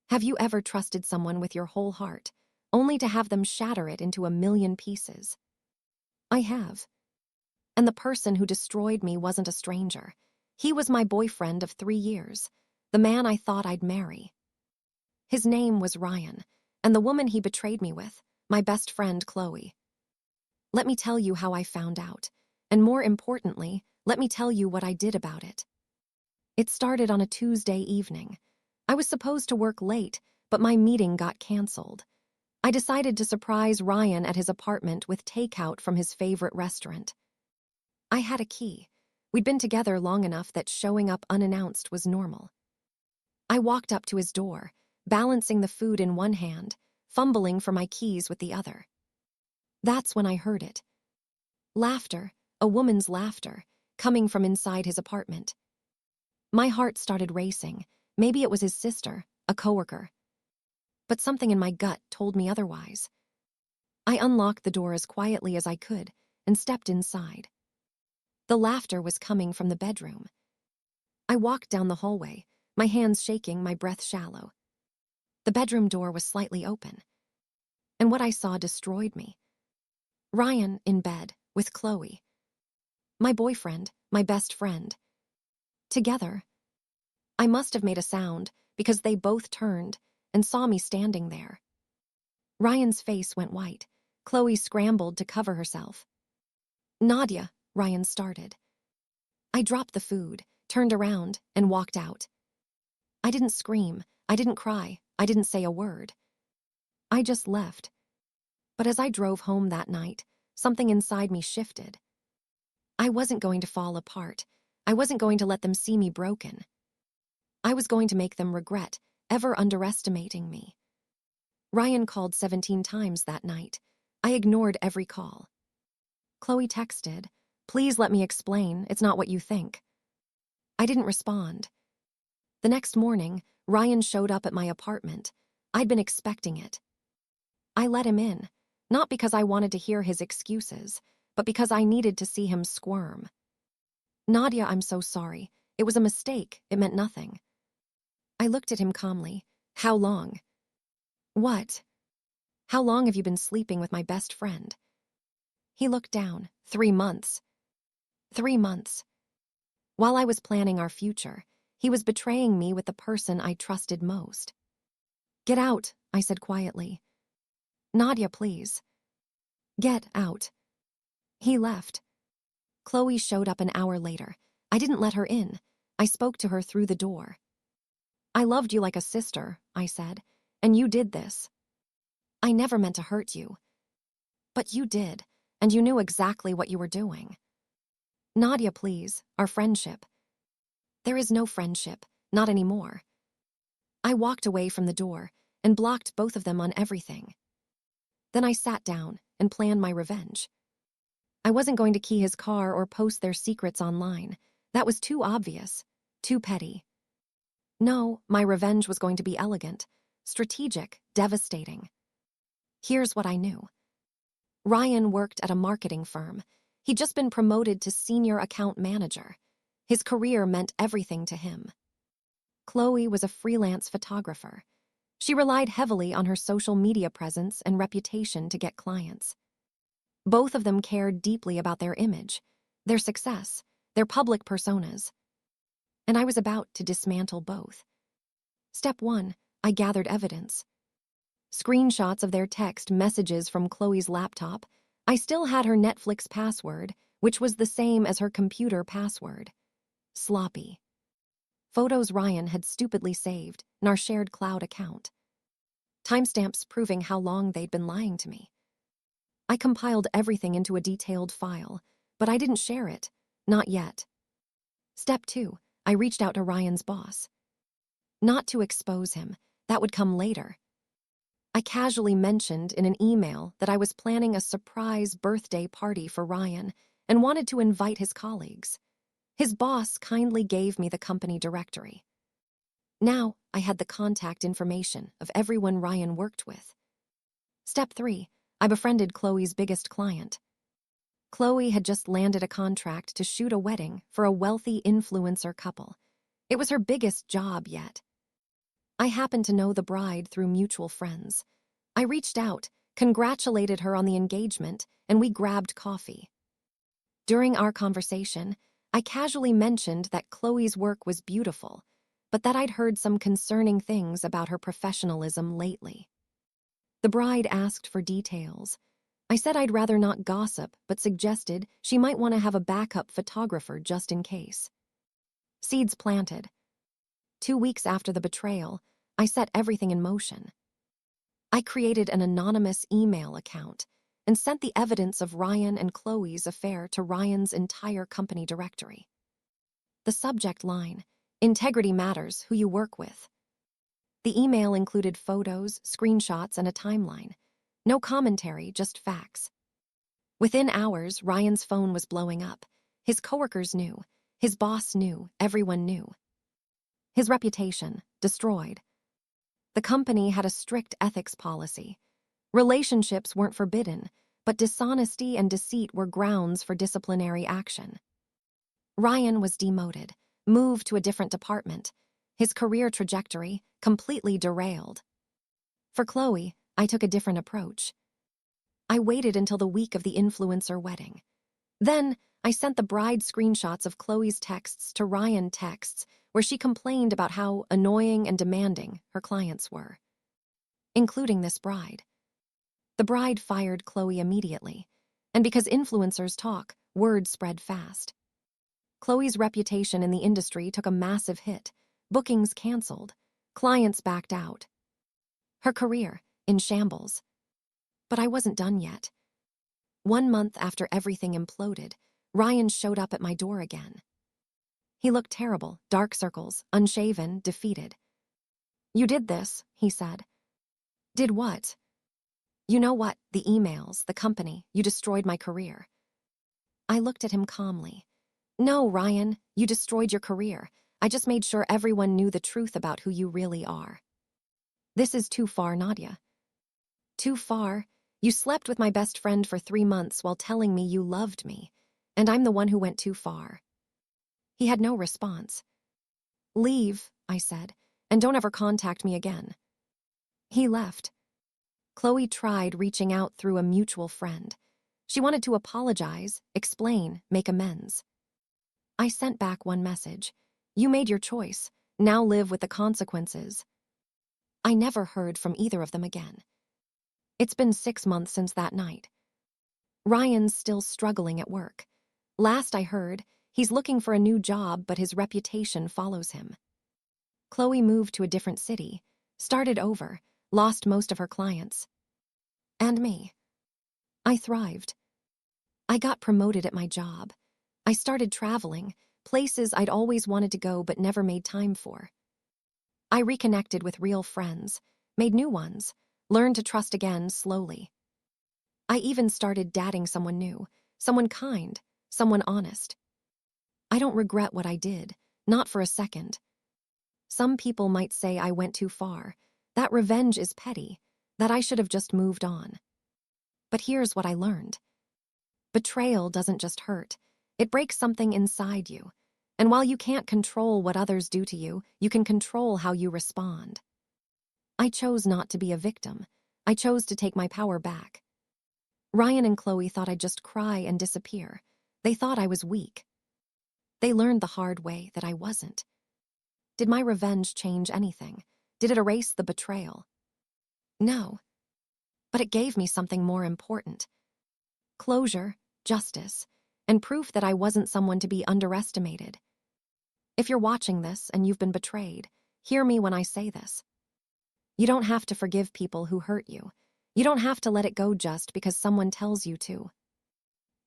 Have you ever trusted someone with your whole heart, only to have them shatter it into a million pieces? I have. And the person who destroyed me wasn't a stranger. He was my boyfriend of 3 years, the man I thought I'd marry. His name was Ryan, and the woman he betrayed me with, my best friend Chloe. Let me tell you how I found out, and more importantly, let me tell you what I did about it. It started on a Tuesday evening. I was supposed to work late, but my meeting got canceled. I decided to surprise Ryan at his apartment with takeout from his favorite restaurant. I had a key. We'd been together long enough that showing up unannounced was normal. I walked up to his door, balancing the food in one hand, fumbling for my keys with the other. That's when I heard it. Laughter, a woman's laughter, coming from inside his apartment. My heart started racing. Maybe it was his sister, a coworker. But something in my gut told me otherwise. I unlocked the door as quietly as I could and stepped inside. The laughter was coming from the bedroom. I walked down the hallway, my hands shaking, my breath shallow. The bedroom door was slightly open, and what I saw destroyed me. Ryan in bed with Chloe. My boyfriend, my best friend. Together. I must have made a sound because they both turned and saw me standing there. Ryan's face went white. Chloe scrambled to cover herself. Nadia, Ryan started. I dropped the food, turned around, and walked out. I didn't scream, I didn't cry, I didn't say a word. I just left. But as I drove home that night, something inside me shifted. I wasn't going to fall apart. I wasn't going to let them see me broken. I was going to make them regret ever underestimating me. Ryan called 17 times that night. I ignored every call. Chloe texted, "Please let me explain, it's not what you think." I didn't respond. The next morning, Ryan showed up at my apartment. I'd been expecting it. I let him in, not because I wanted to hear his excuses, but because I needed to see him squirm. "Nadia, I'm so sorry. It was a mistake. It meant nothing." I looked at him calmly. "How long?" "What?" "How long have you been sleeping with my best friend?" He looked down. 3 months. 3 months. While I was planning our future, he was betraying me with the person I trusted most. "Get out," I said quietly. "Nadia, please." "Get out." He left. Chloe showed up an hour later. I didn't let her in. I spoke to her through the door. "I loved you like a sister," I said, "and you did this. I never meant to hurt you. But you did, and you knew exactly what you were doing. Nadia, please, our friendship." "There is no friendship, not anymore." I walked away from the door and blocked both of them on everything. Then I sat down and planned my revenge. I wasn't going to key his car or post their secrets online. That was too obvious, too petty. No, my revenge was going to be elegant, strategic, devastating. Here's what I knew. Ryan worked at a marketing firm. He'd just been promoted to senior account manager. His career meant everything to him. Chloe was a freelance photographer. She relied heavily on her social media presence and reputation to get clients. Both of them cared deeply about their image, their success, their public personas. And I was about to dismantle both. Step 1, I gathered evidence. Screenshots of their text messages from Chloe's laptop. I still had her Netflix password, which was the same as her computer password. Sloppy. Photos Ryan had stupidly saved in our shared cloud account. Timestamps proving how long they'd been lying to me. I compiled everything into a detailed file, but I didn't share it, not yet. Step 2, I reached out to Ryan's boss. Not to expose him, that would come later. I casually mentioned in an email that I was planning a surprise birthday party for Ryan and wanted to invite his colleagues. His boss kindly gave me the company directory. Now I had the contact information of everyone Ryan worked with. Step 3, I befriended Chloe's biggest client. Chloe had just landed a contract to shoot a wedding for a wealthy influencer couple. It was her biggest job yet. I happened to know the bride through mutual friends. I reached out, congratulated her on the engagement, and we grabbed coffee. During our conversation, I casually mentioned that Chloe's work was beautiful, but that I'd heard some concerning things about her professionalism lately. The bride asked for details. I said I'd rather not gossip, but suggested she might want to have a backup photographer just in case. Seeds planted. 2 weeks after the betrayal, I set everything in motion. I created an anonymous email account and sent the evidence of Ryan and Chloe's affair to Ryan's entire company directory. The subject line, "Integrity matters, who you work with." The email included photos, screenshots, and a timeline. No commentary, just facts. Within hours, Ryan's phone was blowing up. His coworkers knew. His boss knew. Everyone knew. His reputation, destroyed. The company had a strict ethics policy. Relationships weren't forbidden, but dishonesty and deceit were grounds for disciplinary action. Ryan was demoted, moved to a different department. His career trajectory completely derailed. For Chloe, I took a different approach. I waited until the week of the influencer wedding. Then, I sent the bride screenshots of Chloe's texts to Ryan texts, where she complained about how annoying and demanding her clients were, including this bride. The bride fired Chloe immediately, and because influencers talk, word spread fast. Chloe's reputation in the industry took a massive hit. Bookings canceled. Clients backed out. Her career, in shambles. But I wasn't done yet. 1 month after everything imploded, Ryan showed up at my door again. He looked terrible, dark circles, unshaven, defeated. "You did this," he said. "Did what?" "You know what, the emails, the company, you destroyed my career." I looked at him calmly. "No, Ryan, you destroyed your career. I just made sure everyone knew the truth about who you really are." "This is too far, Nadia." "Too far? You slept with my best friend for 3 months while telling me you loved me, and I'm the one who went too far." He had no response. "Leave," I said, "and don't ever contact me again." He left. Chloe tried reaching out through a mutual friend. She wanted to apologize, explain, make amends. I sent back one message. "You made your choice. Now live with the consequences." I never heard from either of them again. It's been 6 months since that night. Ryan's still struggling at work. Last I heard, he's looking for a new job, but his reputation follows him. Chloe moved to a different city, started over, lost most of her clients. And me. I thrived. I got promoted at my job. I started traveling, places I'd always wanted to go but never made time for. I reconnected with real friends, made new ones, learned to trust again slowly. I even started dating someone new, someone kind, someone honest. I don't regret what I did, not for a second. Some people might say I went too far, that revenge is petty, that I should have just moved on. But here's what I learned. Betrayal doesn't just hurt, it breaks something inside you. And while you can't control what others do to you, you can control how you respond. I chose not to be a victim. I chose to take my power back. Ryan and Chloe thought I'd just cry and disappear. They thought I was weak. They learned the hard way that I wasn't. Did my revenge change anything? Did it erase the betrayal? No. But it gave me something more important. Closure, justice, and proof that I wasn't someone to be underestimated. If you're watching this and you've been betrayed, hear me when I say this. You don't have to forgive people who hurt you. You don't have to let it go just because someone tells you to.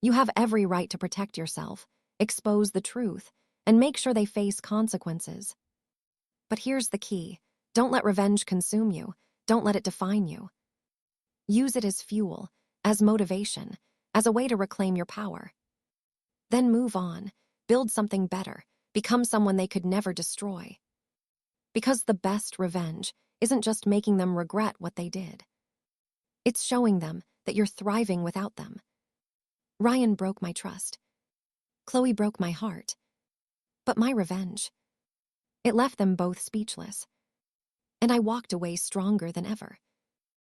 You have every right to protect yourself, expose the truth, and make sure they face consequences. But here's the key. Don't let revenge consume you. Don't let it define you. Use it as fuel, as motivation, as a way to reclaim your power. Then move on, build something better, become someone they could never destroy. Because the best revenge isn't just making them regret what they did. It's showing them that you're thriving without them. Ryan broke my trust. Chloe broke my heart. But my revenge, it left them both speechless. and I walked away stronger than ever.